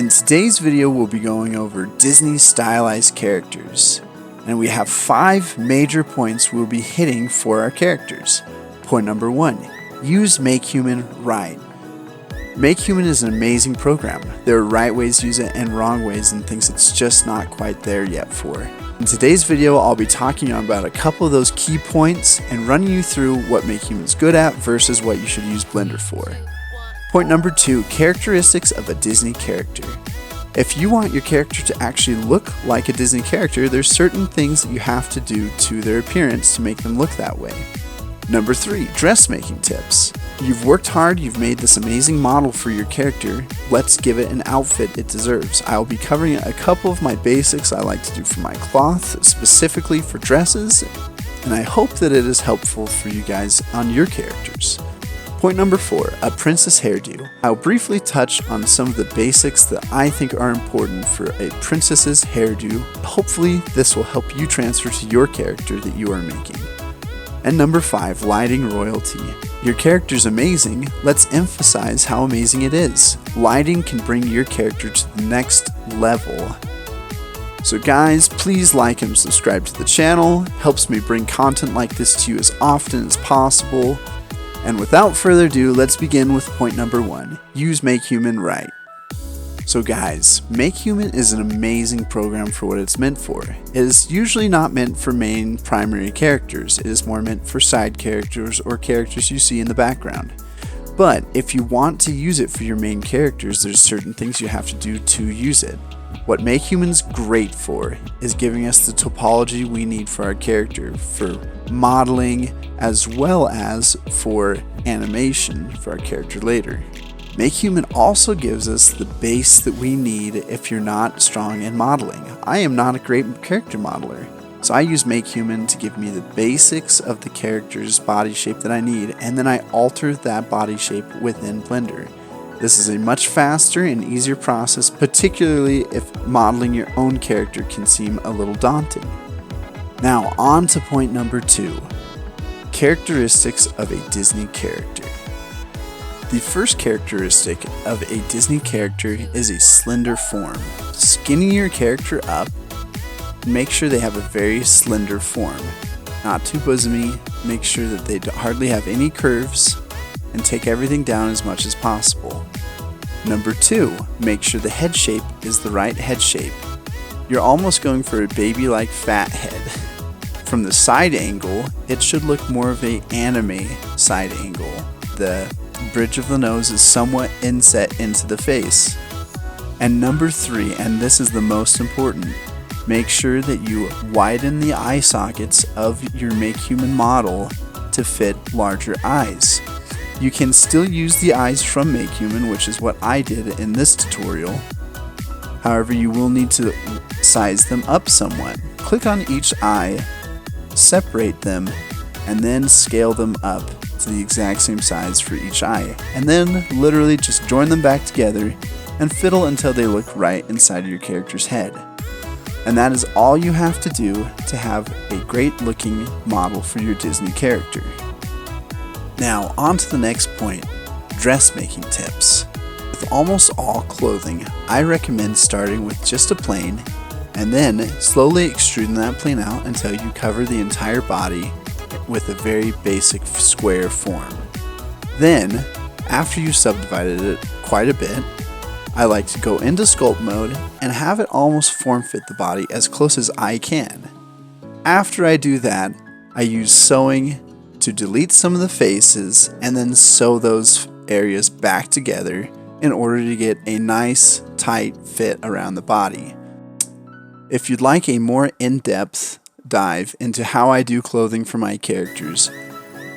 In today's video, we'll be going over Disney stylized characters, and we have 5 major points we'll be hitting for our characters. Point number 1, use Makehuman right. Makehuman is an amazing program. There are right ways to use it and wrong ways and things it's just not quite there yet for. In today's video, I'll be talking about a couple of those key points and running you through what Makehuman's good at versus what you should use Blender for. Point number 2, characteristics of a Disney character. If you want your character to actually look like a Disney character, there's certain things that you have to do to their appearance to make them look that way. Number 3, dressmaking tips. You've worked hard, you've made this amazing model for your character, let's give it an outfit it deserves. I'll be covering a couple of my basics I like to do for my cloth, specifically for dresses, and I hope that it is helpful for you guys on your characters. Point number 4, a princess hairdo. I'll briefly touch on some of the basics that I think are important for a princess's hairdo. Hopefully this will help you transfer to your character that you are making. And number 5, lighting royalty. Your character's amazing, let's emphasize how amazing it is. Lighting can bring your character to the next level. So guys, please like and subscribe to the channel, helps me bring content like this to you as often as possible. And without further ado, let's begin with point number 1, use Makehuman right. So guys, Makehuman is an amazing program for what it's meant for. It is usually not meant for main primary characters, it is more meant for side characters or characters you see in the background. But if you want to use it for your main characters, there's certain things you have to do to use it. What Makehuman's great for is giving us the topology we need for our character, for modeling as well as for animation for our character later. Makehuman also gives us the base that we need if you're not strong in modeling. I am not a great character modeler, so I use Makehuman to give me the basics of the character's body shape that I need, and then I alter that body shape within Blender. This is a much faster and easier process, particularly if modeling your own character can seem a little daunting. Now on to point number 2, characteristics of a Disney character. The first characteristic of a Disney character is a slender form. Skinny your character up, make sure they have a very slender form. Not too bosomy, make sure that they hardly have any curves, and take everything down as much as possible. Number 2, make sure the head shape is the right head shape. You're almost going for a baby-like fat head. From the side angle, it should look more of an anime side angle. The bridge of the nose is somewhat inset into the face. And number 3, and this is the most important, make sure that you widen the eye sockets of your Makehuman model to fit larger eyes. You can still use the eyes from Makehuman, which is what I did in this tutorial. However, you will need to size them up somewhat. Click on each eye, separate them, and then scale them up to the exact same size for each eye, and then literally just join them back together and fiddle until they look right inside of your character's head. And that is all you have to do to have a great looking model for your Disney character. Now on to the next point, dressmaking tips. With almost all clothing, I recommend starting with just a plane and then slowly extruding that plane out until you cover the entire body with a very basic square form. Then, after you've subdivided it quite a bit, I like to go into sculpt mode and have it almost form fit the body as close as I can. After I do that, I use sewing to delete some of the faces and then sew those areas back together in order to get a nice tight fit around the body. If you'd like a more in-depth dive into how I do clothing for my characters,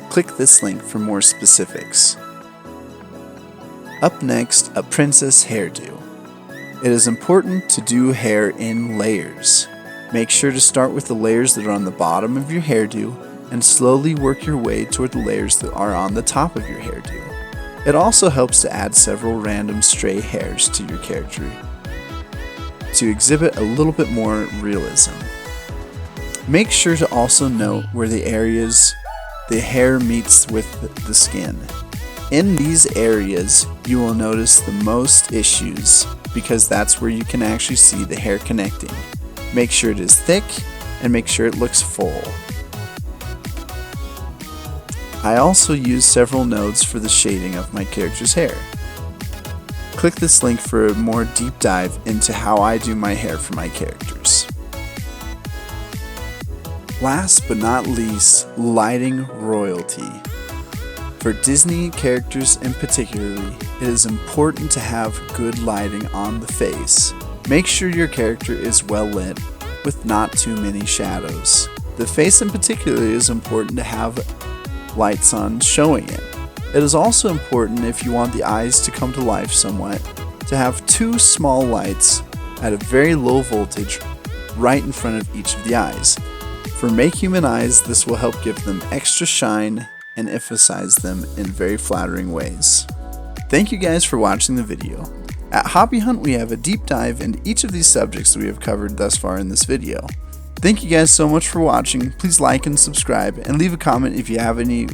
click this link for more specifics. Up next, a princess hairdo. It is important to do hair in layers. Make sure to start with the layers that are on the bottom of your hairdo and slowly work your way toward the layers that are on the top of your hairdo. It also helps to add several random stray hairs to your character to exhibit a little bit more realism. Make sure to also note where the areas the hair meets with the skin. In these areas, you will notice the most issues because that's where you can actually see the hair connecting. Make sure it is thick and make sure it looks full. I also use several nodes for the shading of my character's hair. Click this link for a more deep dive into how I do my hair for my characters. Last but not least, lighting royalty. For Disney characters in particular, it is important to have good lighting on the face. Make sure your character is well lit with not too many shadows. The face in particular is important to have lights on showing it. It is also important, if you want the eyes to come to life somewhat, to have two small lights at a very low voltage right in front of each of the eyes. For Makehuman eyes, this will help give them extra shine and emphasize them in very flattering ways. Thank you guys for watching the video. At Hobby Hunt, we have a deep dive into each of these subjects that we have covered thus far in this video. Thank you guys so much for watching. Please like and subscribe and leave a comment if you have any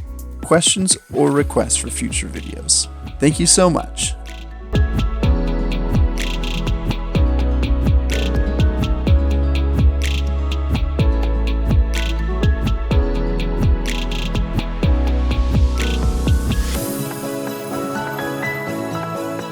questions or requests for future videos. Thank you so much.